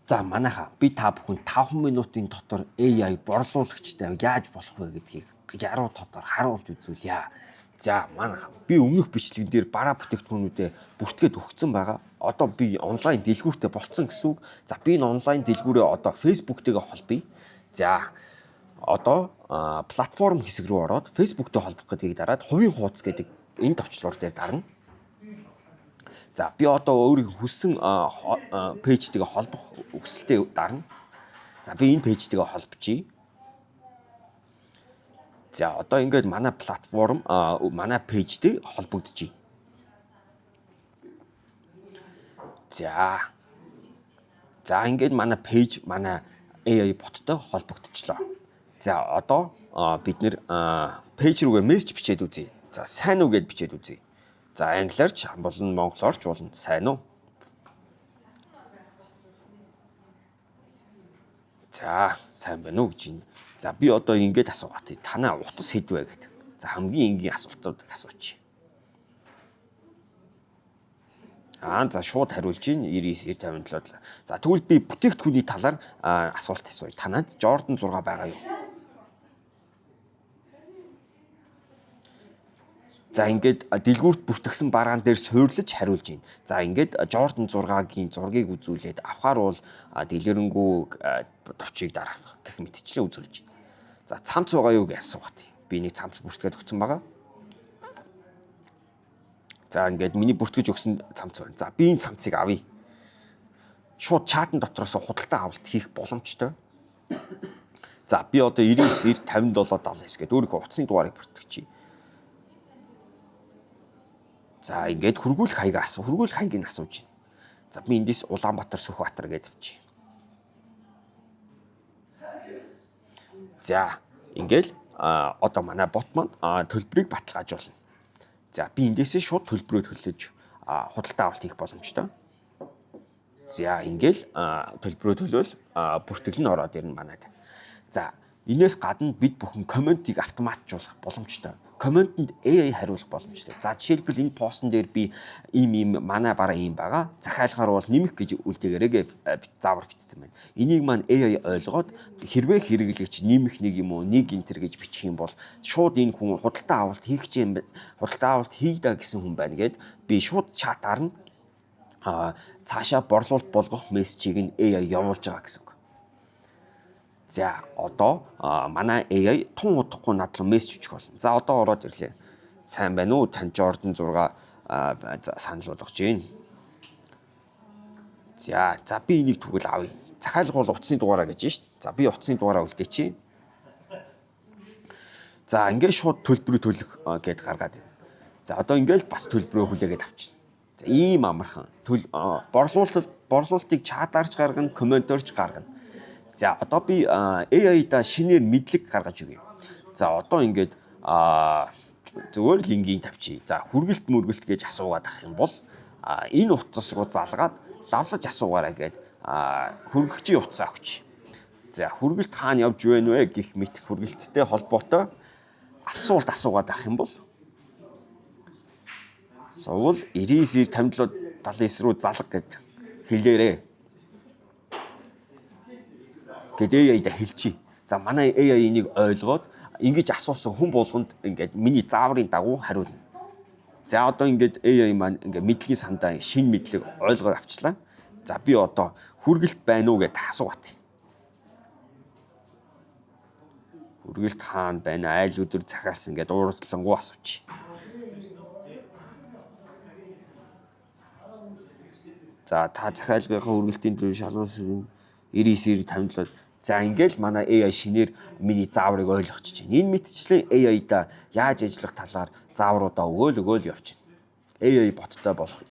За манайха би та бүхэн 5 минутын дотор AI борлуулагчтай яаж болох вэ гэдгийг яруу тодор харуулж үзүүлье. За манайха би өмнөх бичлэгэн дээр бараа бүтээгдэхүүнүүдэд бүртгээд өгсөн байгаа. Одоо би онлайн дэлгүүртэй болцсон гэсэн үг. За би энэ онлайн дэлгүүрээ одоо Facebook-тэйгээ холбоё. За одоо платформ хэсэг рүү ороод Facebook-тэй холбох гэдгийг дараад хувийн хуудас гэдэг энэ товчлуур дээр дарна. За би одоо өөрийнхөө хүссэн пэйжтэйгээ холбох өгсөлтөө дарна. За би энэ пэйжтэйгээ холбочихъя. За одоо ингээд манай платформ манай пэйжтэй холбогдчихъя. За ингээд манай пэйж манай AI боттой холбогдчихлоо. За одоо бид нэр пэйж рүүгээ мессеж бичээд үзье. За сайн уу гэд бичээд үзье. За англиарч болон монголоорч болно. Сайн уу? За сайн байна уу гэж байна. За би одоо ингэж асуугаад танаа утас хэд вэ гэдэг. За хамгийн энгийн асуултуудыг асуучих. За шууд хариулж гин 99 97. За тэгвэл би бүтээгдэхүүний талаар асуулт асууя. Танад Jordan 6 байгаа юу? За ингээд дэлгүүрт бүртгэсэн бараан дээр суйрлаж хариулж гин. За ингээд Jordan 6-гийн зургийг үзүүлээд авахар бол дэлгэрэнгүй товчийг дарах гэх мэтчлээ үзүүлж гин. За цамц байгаа юу гэж асуугаад. Би нэг цамц бүртгээд өгсөн байгаа. За ингээд миний бүртгэж өгсөн цамц байна. За би энэ цамцыг авъя. Шууд чатан дотроос худалдаа авалт хийх боломжтой. За би одоо 99 57 79 гэдэг өөрийнхөө утасны дугаарыг бүртгэж. За ингээд хөргүүлэх хаяг хөргүүлэх хаягийг асууж байна. За би эндээс Улаанбаатар Сүхбаатар гэж авчи. За ингээд одоо манай бот маань төлбөрийг баталгаажуулна. За би эндээсээ шууд төлбөрөө төлөж худалдаа авалт хийх боломжтой. За ингээд төлбөрөө төлөөл бүртгэл нь ороод ирнэ манайд. За энээс гадна бид бүхэн комментиг автоматжуулах боломжтой. Комментэнд AI хариулах боломжтой. За жишээлбэл энэ постн дээр би ийм манай бараа ийм байгаа. Захиалгаар бол нэмэх гэж үлдээгээрээ заавар бичсэн байна. Энийг маань AI ойлгоод хэрвээ хэрэглэгч нэмэх нэг юм уу, нэг энтер гэж бичих юм бол шууд энэ хүн худалдаа авалт хийх юм, худалдаа авалт хийдэ гэсэн хүн байна гэд би шууд чатаар нь цаашаа борлуулалт болгох мессежийг нь AI явуулж байгаа гэсэн үг. За одоо манай AI тун удахгүй над руу мессеж өчөх болно. За одоо ороод ирлээ. Сайн байна уу? Тань Jordan 6 санал болгож байна. За би энийг тэгвэл авъя. Захиалга бол утасны дугаараа гэж шít. За би утасны дугаараа үлдээчи. За ингээд шууд төлбөрөө төлөх гэд гаргаад байна. За одоо ингээд бас төлбөрөө хүлээгээд авчихна. За ийм амархан борлуулалтыг чатаарч гаргана, комменторч гаргана. За одоо би AI-да шинээр мэдлэг гаргаж өгье. За одоо ингээд зөвөр л энгийн тавьчих. За хүргэлт мөргөлт гэж асуугаад ах юм бол энэ утас руу залгаад лавлаж асуугаарай гэд хүргэгчийн утсаа өгч. За хүргэлт хаана явж байна вэ гэх мэт хүргэлттэй холбоотой асуулт асуугаад ах юм бол сувл 99 57 79 руу залга гэд хэлээрээ. Гэт AI-да хэлчихье. За манай AI энийг ойлгоод ингэж асуусан хүн болгонд ингээд миний зааврын дагуу хариулна. За одоо ингээд AI маань ингээд мэдлэгийн сандаа шинэ мэдлэг ойлгоод авчлаа. За би одоо хүргэлт байна уу гэд асуугаад. Хүргэлт хаана байна? Айл өдөр захиалсан гэд уурдлангуу асуучих. За та захиалгынхаа хүргэлтийн төлөв шалгуус 99 57. За ингээл манай AI шинээр миний зааврыг ойлгочих чинь. Энэ мэтчлэн AI-да яаж ажиллах талаар заавруудаа өгөөл явчихна. AI боттой болох